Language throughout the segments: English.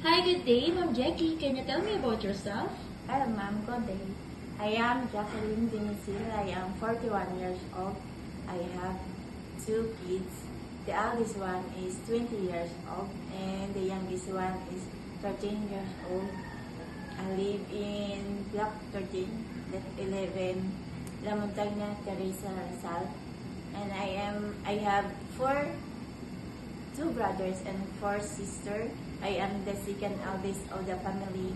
Hi, good day, Ma'am Jackie. Can you tell me about yourself? Hello, ma'am. Good day. I am Jacqueline Dinisil. I am 41 years old. I have two kids. The eldest one is 20 years old and the youngest one is 13 years old. I live in Block 13, Lot 11, La Montagna, Teresa, Rizal. And I have two brothers and four sisters. I am the second eldest of the family.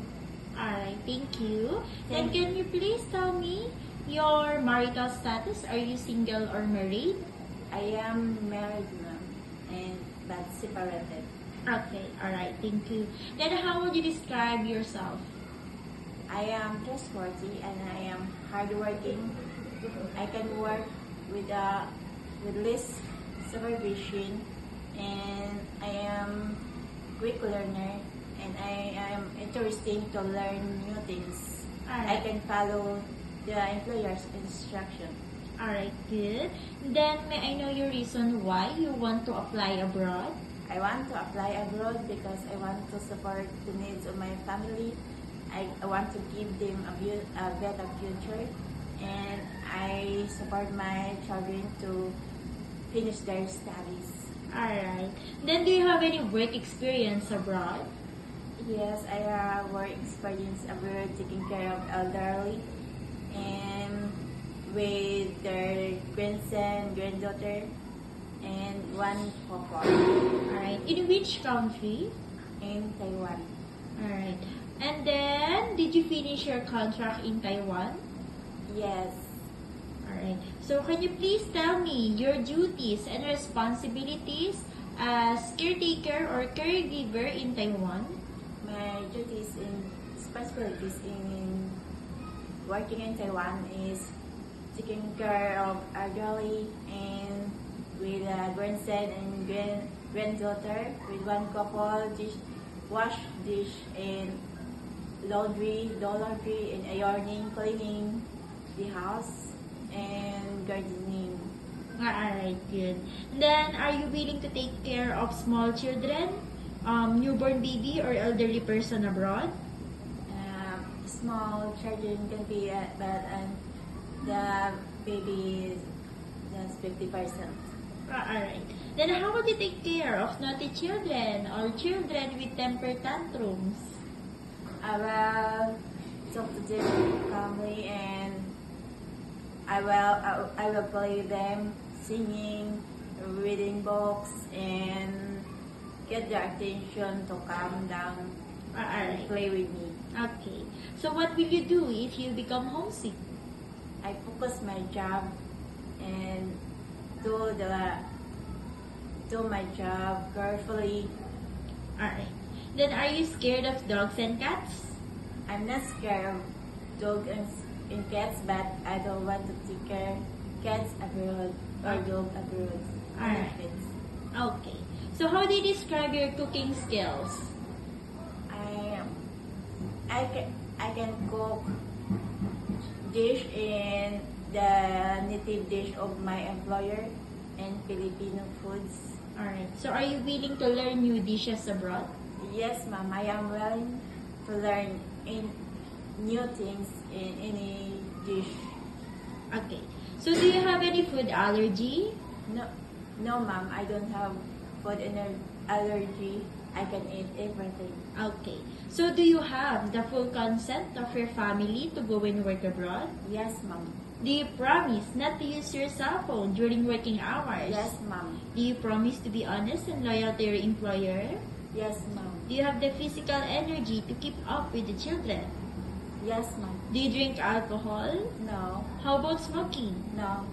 Alright, thank you. Then can you please tell me your marital status? Are you single or married? I am married, ma'am, and but separated. Okay, alright, thank you. Then how would you describe yourself? I am trustworthy and I am hardworking. I can work with less supervision, and I am quick learner, and I am interesting to learn new things. I Alright, can follow the employer's instruction. alright, good. Then may I know your reason why you want to apply abroad? I want to apply abroad because I want to support the needs of my family. I want to give them a better future, and I support my children to finish their studies. Alright. Then do you have any work experience abroad? Yes, I have work experience abroad taking care of elderly and with their grandson, granddaughter, and one couple Alright. In which country? in Taiwan. Alright. And then, did you finish your contract in Taiwan? Yes, Alright. So, can you please tell me your duties and responsibilities as caretaker or caregiver in Taiwan? my duties and responsibilities in working in Taiwan is taking care of elderly and with a grandson and granddaughter, with one couple, wash dish and laundry, and ironing, cleaning the house, and gardening. Alright, good. Then, are you willing to take care of small children, newborn baby, or elderly person abroad? Small children can be, but the baby is just 50%. Alright. Then, how would you take care of naughty children or children with temper tantrums? I will talk to them calmly, and I will play with them, singing, reading books, and get their attention to calm down and Alright. play with me. Okay. So, what will you do if you become homesick? I focus my job and do my job carefully. Alright. Then, are you scared of dogs and cats? I'm not scared of dogs and cats, but I don't want to take care cats abroad or dog abroad. Alright. Pets. Okay. So, how do you describe your cooking skills? I can cook dish in the native dish of my employer and Filipino foods. Alright. So, are you willing to learn new dishes abroad? Yes, ma'am, I am willing to learn in new things in any dish. Okay. So, do you have any food allergy? No, no, ma'am, I don't have food allergy. I can eat everything. Okay. So, do you have the full consent of your family to go and work abroad? Yes, ma'am. Do you promise not to use your cell phone during working hours? Yes, ma'am. Do you promise to be honest and loyal to your employer? Yes, ma'am. Do you have the physical energy to keep up with the children? Yes, ma'am. Do you drink alcohol? No, How about smoking? no,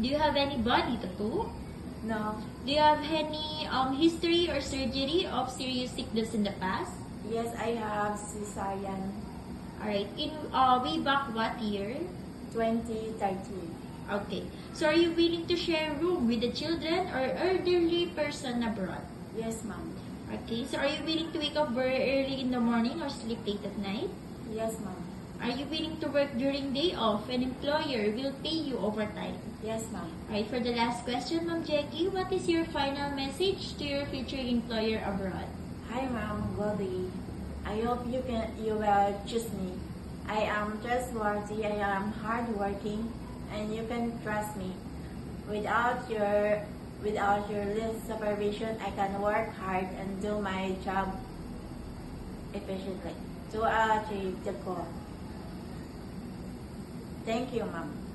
Do you have any body tattoo? no. Do you have any history or surgery of serious sickness in the past? Yes, I have cesarean Alright, in way back what year? 2013. Okay. So, are you willing to share room with the children or elderly person abroad? Yes, ma'am. Okay. So, are you willing to wake up very early in the morning or sleep late at night? Yes, ma'am. Are you willing to work during day off? An employer will pay you overtime. Yes, ma'am. Alright, for the last question, Ma'am Jackie, what is your final message to your future employer abroad? Hi, ma'am. Goldie. I hope you will choose me. I am trustworthy, I am hardworking, and you can trust me. Without your little supervision, I can work hard and do my job efficiently to achieve the goal. Thank you, Mom.